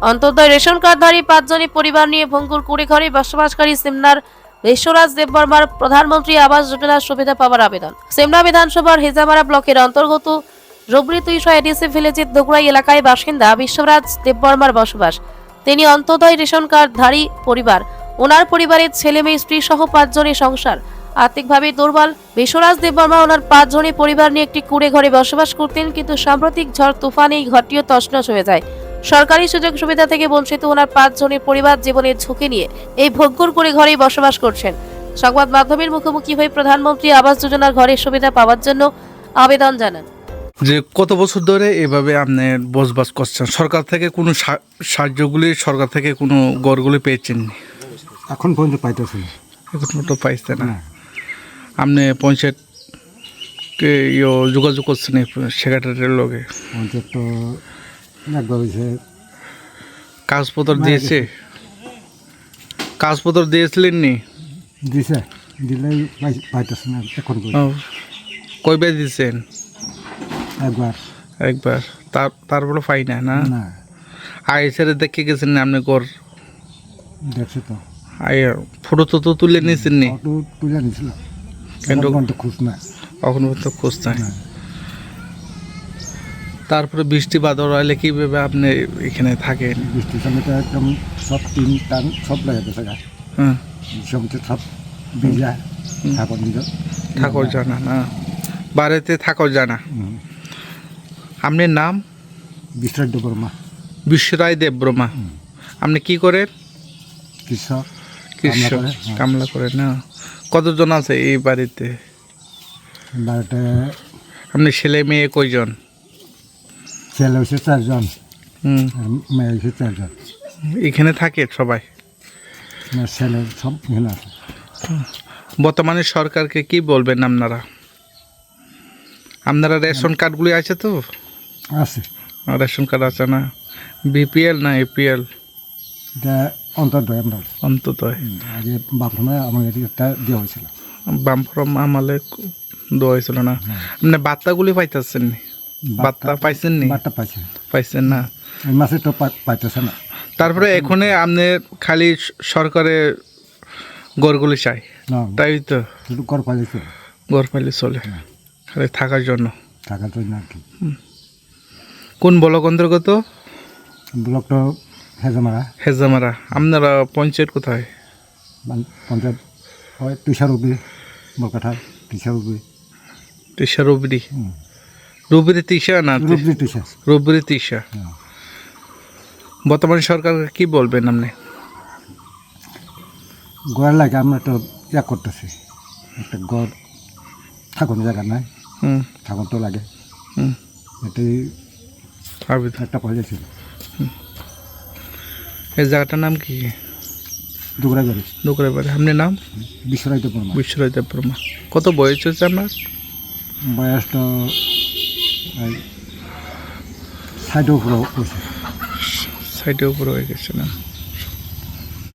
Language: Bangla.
অন্তর্দয় রেশন কার্ডধারী 5 জনই পরিবার নিয়ে ভঙ্গুর কুড়েঘরে বসবাসকারী সিমনার বিশ্বরাজ দেববর্মার প্রধানমন্ত্রী আবাস যোজনার সুবিধা পাওয়ার আবেদন। সিমনা বিধানসভার হেজামারা ব্লকের অন্তর্গত রবরি তুইশা এডিসি ভিলেজের দোগড়াই এলাকায় বাসিন্দা বিশ্বরাজ দেববর্মার বসবাস। তিনি অন্তর্দয় রেশন কার্ডধারী পরিবার। ওনার পরিবারের ছেলে মেয়ে স্ত্রী সহ 5 জনের সংসার। আর্থিকভাবে দুর্বল বিশ্বরাজ দেববর্মা ওনার 5 জনের পরিবার নিয়ে একটি কুড়ে ঘরে বসবাস করতেন, কিন্তু সাম্প্রতিক ঝড় তুফানে এই ঘরটিও তছনছ হয়ে যায়। সরকারি সুযোগ সুবিধা থেকে বঞ্চিত ওনার 5 জনের পরিবার জীবনের ঝুঁকি নিয়ে এই ভঙ্গুর কুড়ে ঘরেই বসবাস করছেন। সংবাদ মাধ্যমের মুখোমুখি হয়ে প্রধানমন্ত্রী আবাস যোজনার ঘরের সুবিধা পাওয়ার জন্য আবেদন জানান। যে কত বছর ধরে এভাবে আপনি বসবাস করছেন? সরকার থেকে কোনো সাহায্যগুলি, সরকার থেকে কোনো ঘরগুলি পেয়েছেন? এখন পর্যন্ত পাইতেছি না। এখন তো পাইছে না। আপনি পঞ্চায়েতকে যোগাযোগ করছেন সেক্রেটারির লগে? পঞ্চায়েত তো একবার হয়েছে, কাগজপত্র দিয়েছে? কাগজপত্র দিয়েছিলেন নি? দিছে, দিলেই পাইতেছে না এখন পর্যন্ত। কয়বার দিয়েছেন? একবার। তারপরে পাই না না? না, ছেড়ে দেখে গেছেন না আপনি ঘর? দেখছি তো। ফটো তো তুলে নিয়েছেন নি? ফটো তুলে নিয়েছিল, কিন্তু কিন্তু খুঁজ না। এখন পর্যন্ত খোঁজ নাই। তারপরে বৃষ্টি বাদল হলে কিভাবে আপনি এখানে থাকেন? বৃষ্টির সময় তো একদম সব টিন টান সব লাগে গেছে গা। হ্যাঁ, সময় সব ভিজা ঠাকুর দিল। ঠাকুর জানা না, বাড়িতে ঠাকুর জানা। আপনার নাম? বিশ্বরাজ দেববর্মা। বিশ্বরায় দেববর্মা। আপনি কি করেন? কৃষক। কৃষক, কামলা করেন না? কতজন আছে এই বাড়িতে? বাড়িতে আপনি ছেলে মেয়ে কয়জন? ছেলে হয়েছে 4 জন, হুম, আর মেয়ে হয়েছে 4 জন। এখানে থাকে সবাই? আমার ছেলে সব এখানে আছে। বর্তমানে সরকারকে কি বলবেন আপনারা রেশন কার্ডগুলি আছে তো? আছে, রেশন কার্ড আছে না? বিপিএল না এপিএল? এটা অন্তর্দয় আমরা। অন্ততই আগে বাপমা আমাদের একটা দেওয়া হয়েছিল। বামফ্রম আমলে দেওয়া হয়েছিল না? আপনি বার্তাগুলি পাইতেছেন নি? বার্তা পাইছেন নি? বার্তা পাইছে, পাইছেন না? এই মাসে তো পাইতেছে না। তারপরে এখানে আপনি খালি সরকারের ঘরগুলি চাই, না, তাই তো? শুধু কর পাইছে ঘর পাইলে চলে, খালি থাকার জন্য। টাকার জন্য আর কি। কোন ব্লক অন্তর্গত? ব্লক তো হেজামারা। হেজামারা। আপনারা পঞ্চায়েত কোথায়? পঞ্চায়েত হয় তুষারুবি, বরকাঠা তুষারুবি। তিশা রুবরি? রুবরি তিশা না? রুবি তুষার। রুবরি তিশা। বর্তমানে সরকারকে কি বলবেন আপনি? গড় লাগে আমরা তো ইয়া করতেছি, একটা গড় থাকুন জায়গা নাই, হুম, থাকুন তো লাগে। হুম, এটাই আবেদন। একটা পয়সা ছিল। এই জায়গাটার নাম কি? দুগড়া বাড়ি। দোকরে বাড়ি। আপনার নাম? বিশ্বরাজ দেববর্মা। বিশ্বরাজ দেববর্মা। কত বয়স হচ্ছে আপনার? বয়স তো 60 উপরে হয়েছে। সাইডে উপরে হয়ে গেছে না?